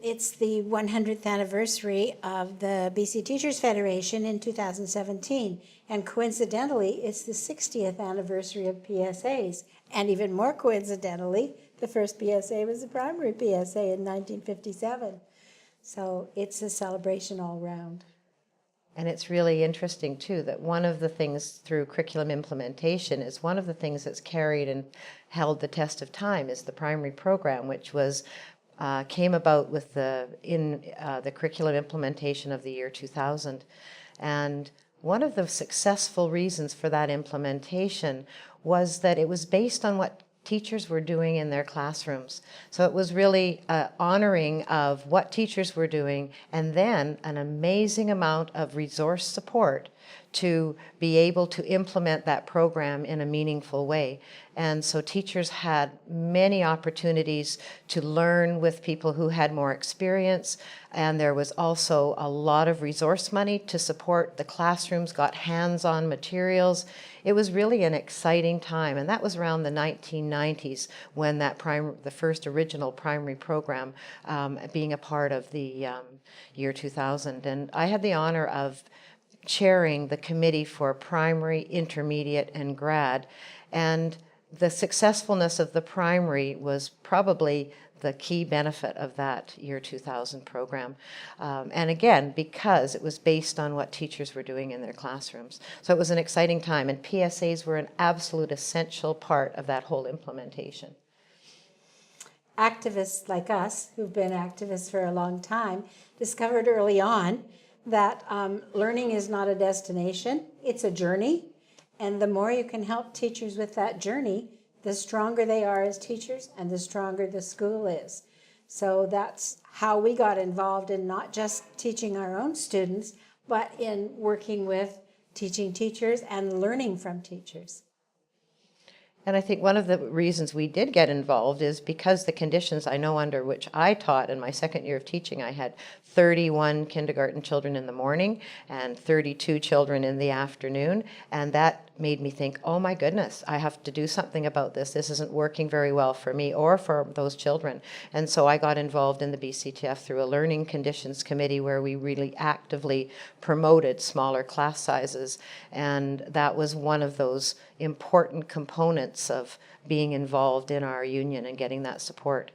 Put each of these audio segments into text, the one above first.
It's the 100th anniversary of the BC Teachers Federation in 2017, and coincidentally, it's the 60th anniversary of PSAs. And even more coincidentally, the first PSA was the primary PSA in 1957. So it's a celebration all round. And it's really interesting, too, that one of the things through curriculum implementation is one of the things that's carried and held the test of time is the primary program, which was came about with the curriculum implementation of the year 2000. And one of the successful reasons for that implementation was that it was based on what teachers were doing in their classrooms. So it was really honoring of what teachers were doing, and then an amazing amount of resource support to be able to implement that program in a meaningful way. And so teachers had many opportunities to learn with people who had more experience, and there was also a lot of resource money to support the classrooms, got hands-on materials. It was really an exciting time, and that was around the 1990s when that the first original primary program being a part of the year 2000. And I had the honor of chairing the committee for primary, intermediate, and grad. And the successfulness of the primary was probably the key benefit of that year 2000 program. And again, because it was based on what teachers were doing in their classrooms. So it was an exciting time, and PSAs were an absolute essential part of that whole implementation. Activists like us, who've been activists for a long time, discovered early on that learning is not a destination, it's a journey. And the more you can help teachers with that journey, the stronger they are as teachers and the stronger the school is. So that's how we got involved in not just teaching our own students, but in working with teaching teachers and learning from teachers. And I think one of the reasons we did get involved is because the conditions I know under which I taught in my second year of teaching, I had 31 kindergarten children in the morning and 32 children in the afternoon. And that made me think, oh my goodness, I have to do something about this. This isn't working very well for me or for those children. And so I got involved in the BCTF through a learning conditions committee where we really actively promoted smaller class sizes. And that was one of those important components of being involved in our union and getting that support.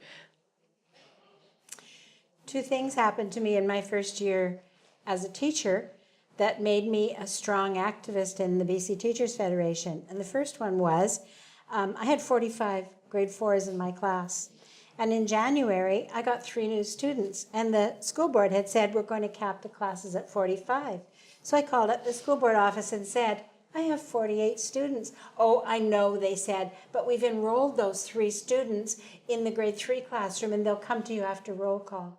Two things happened to me in my first year as a teacher that made me a strong activist in the BC Teachers Federation. And the first one was, I had 45 grade 4s in my class. And in January, I got 3 new students. And the school board had said, we're going to cap the classes at 45. So I called up the school board office and said, I have 48 students. Oh, I know, they said, but we've enrolled those 3 students in the grade 3 classroom, and they'll come to you after roll call.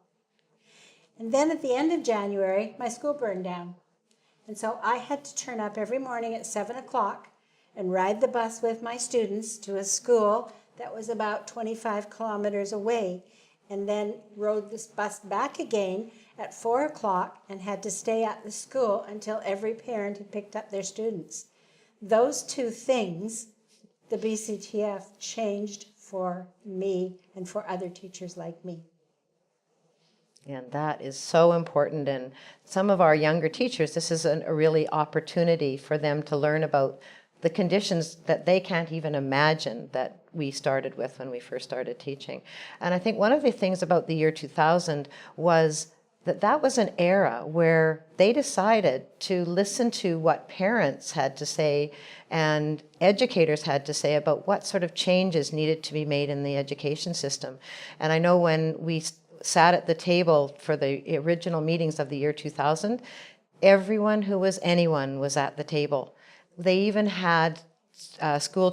And then at the end of January, my school burned down. And so I had to turn up every morning at 7 o'clock and ride the bus with my students to a school that was about 25 kilometers away, and then rode this bus back again at 4 o'clock and had to stay at the school until every parent had picked up their students. Those 2 things, the BCTF changed for me and for other teachers like me. And that is so important. And some of our younger teachers, this is a really opportunity for them to learn about the conditions that they can't even imagine that we started with when we first started teaching. And I think one of the things about the year 2000 was that was an era where they decided to listen to what parents had to say and educators had to say about what sort of changes needed to be made in the education system. And I know when we sat at the table for the original meetings of the year 2000, everyone who was anyone was at the table. They even had school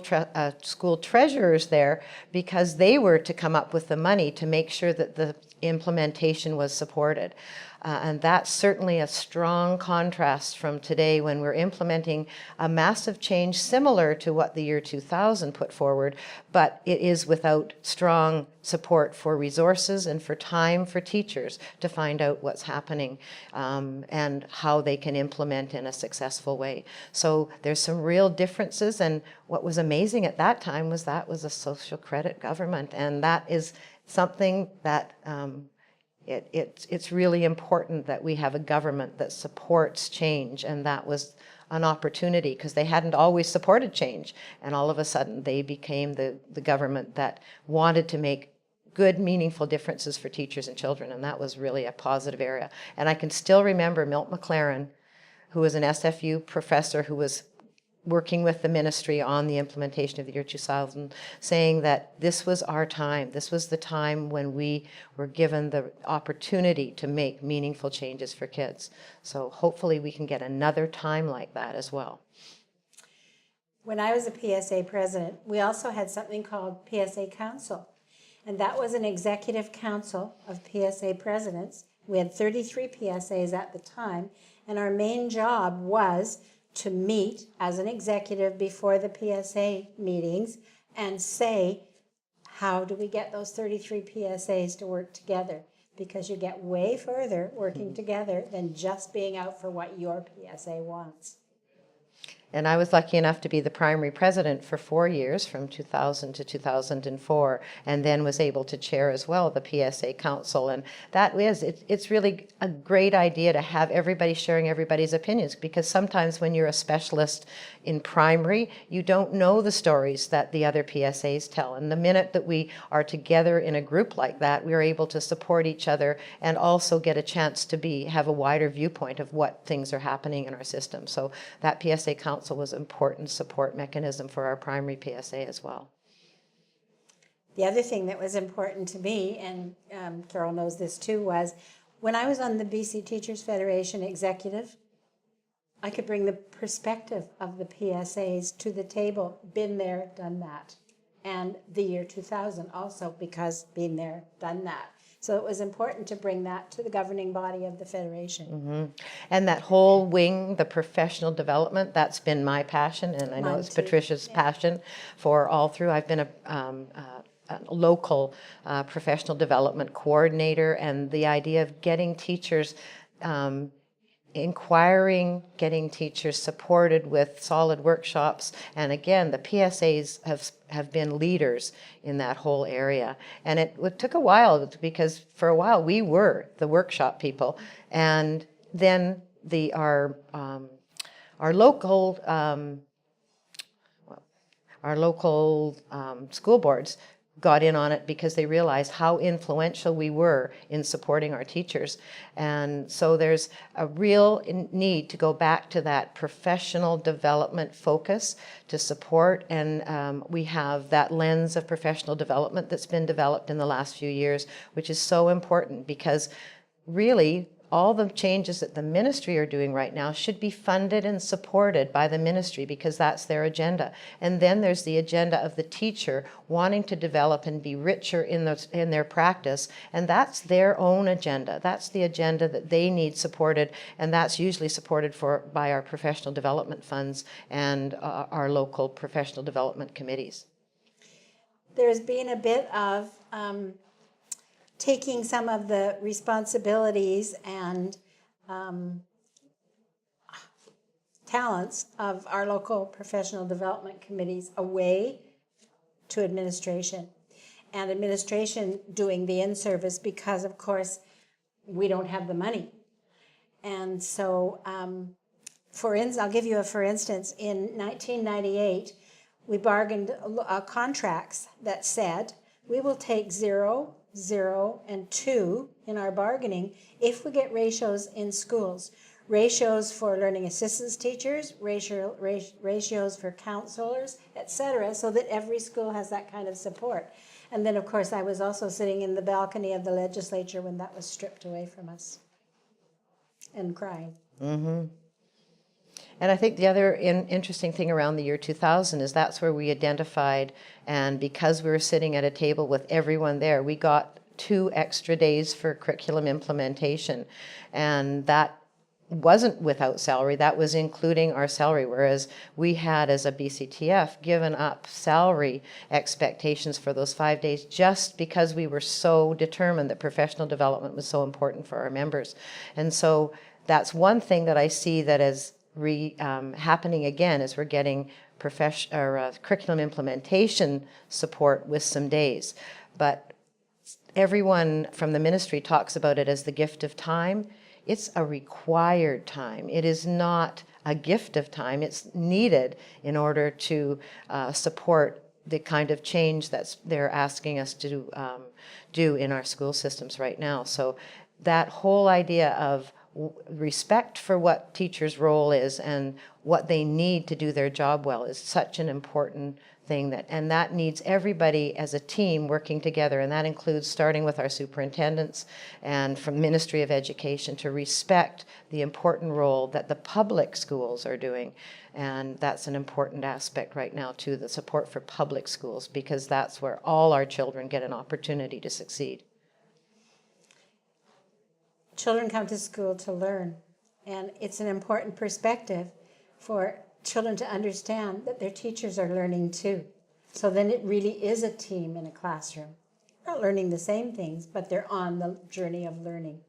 treasurers there because they were to come up with the money to make sure that the implementation was supported. And that's certainly a strong contrast from today when we're implementing a massive change similar to what the year 2000 put forward, but it is without strong support for resources and for time for teachers to find out what's happening and how they can implement in a successful way. So there's some real differences, and what was amazing at that time was a social credit government, and that is something that it's really important that we have a government that supports change, and that was an opportunity because they hadn't always supported change, and all of a sudden they became the government that wanted to make good, meaningful differences for teachers and children, and that was really a positive area. And I can still remember Milt McLaren, who was an SFU professor who was working with the ministry on the implementation of the year 2000, saying that this was our time. This was the time when we were given the opportunity to make meaningful changes for kids. So hopefully we can get another time like that as well. When I was a PSA president, we also had something called PSA Council. And that was an executive council of PSA presidents. We had 33 PSAs at the time. And our main job was to meet as an executive before the PSA meetings and say, how do we get those 33 PSAs to work together? Because you get way further working together than just being out for what your PSA wants. And I was lucky enough to be the primary president for 4 years, from 2000 to 2004, and then was able to chair as well the PSA Council. And it's really a great idea to have everybody sharing everybody's opinions, because sometimes when you're a specialist in primary, you don't know the stories that the other PSAs tell. And the minute that we are together in a group like that, we are able to support each other and also get a chance to have a wider viewpoint of what things are happening in our system. So that PSA Council was an important support mechanism for our primary PSA as well. The other thing that was important to me, and Carol knows this too, was when I was on the BC Teachers Federation executive, I could bring the perspective of the PSAs to the table. Been there, done that. And the year 2000 also, because been there, done that. So it was important to bring that to the governing body of the Federation. Mm-hmm. And that whole wing, the professional development, that's been my passion, and I know Mine it's too. Patricia's passion for all through. I've been a local professional development coordinator, and the idea of getting teachers inquiring, getting teachers supported with solid workshops. And again, the PSAs have been leaders in that whole area. And it took a while, because for a while we were the workshop people, and then our local school boards got in on it because they realized how influential we were in supporting our teachers. And so there's a real need to go back to that professional development focus to support, and we have that lens of professional development that's been developed in the last few years, which is so important, because really all the changes that the ministry are doing right now should be funded and supported by the ministry, because that's their agenda. And then there's the agenda of the teacher wanting to develop and be richer in their practice, and that's their own agenda. That's the agenda that they need supported, and that's usually supported by our professional development funds and our local professional development committees. There's been a bit of taking some of the responsibilities and talents of our local professional development committees away to administration, and administration doing the in-service, because of course we don't have the money. And so I'll give you for instance, in 1998 we bargained contracts that said we will take 0, 0, and 2 in our bargaining if we get ratios in schools. Ratios for learning assistance teachers, ratios for counselors, etc., so that every school has that kind of support. And then, of course, I was also sitting in the balcony of the legislature when that was stripped away from us, and crying. Mm-hmm. And I think the other interesting thing around the year 2000 is that's where we identified, and because we were sitting at a table with everyone there, we got 2 extra days for curriculum implementation. And that wasn't without salary, that was including our salary, whereas we had, as a BCTF, given up salary expectations for those 5 days just because we were so determined that professional development was so important for our members. And so that's one thing that I see that is happening again, is we're getting curriculum implementation support with some days. But everyone from the ministry talks about it as the gift of time. It's a required time. It is not a gift of time. It's needed in order to support the kind of change that they're asking us to do in our school systems right now. So that whole idea of respect for what teachers' role is and what they need to do their job well is such an important thing, and that needs everybody as a team working together, and that includes starting with our superintendents and from Ministry of Education to respect the important role that the public schools are doing. And that's an important aspect right now too, the support for public schools, because that's where all our children get an opportunity to succeed. Children come to school to learn, and it's an important perspective for children to understand that their teachers are learning too. So then it really is a team in a classroom. They're not learning the same things, but they're on the journey of learning.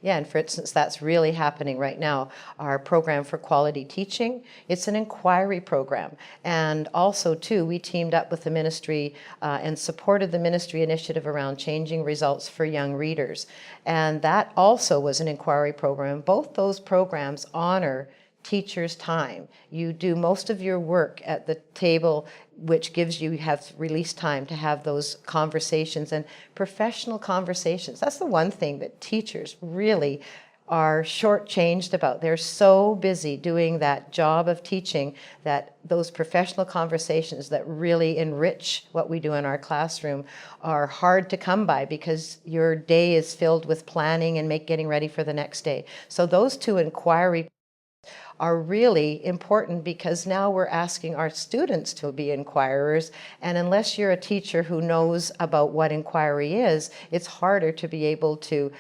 Yeah, and for instance, that's really happening right now. Our program for quality teaching, it's an inquiry program. And also, too, we teamed up with the ministry and supported the ministry initiative around changing results for young readers. And that also was an inquiry program. Both those programs honor teachers' time. You do most of your work at the table, which gives you have release time to have those conversations and professional conversations. That's the one thing that teachers really are shortchanged about. They're so busy doing that job of teaching that those professional conversations that really enrich what we do in our classroom are hard to come by because your day is filled with planning and getting ready for the next day. So those two inquiry are really important because now we're asking our students to be inquirers, and unless you're a teacher who knows about what inquiry is, it's harder to be able to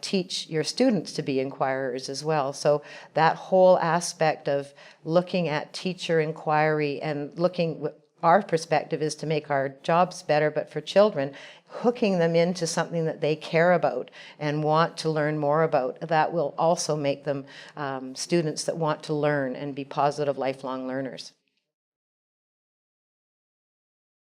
teach your students to be inquirers as well. So that whole aspect of looking at teacher inquiry and our perspective is to make our jobs better, but for children, hooking them into something that they care about and want to learn more about, that will also make them students that want to learn and be positive lifelong learners.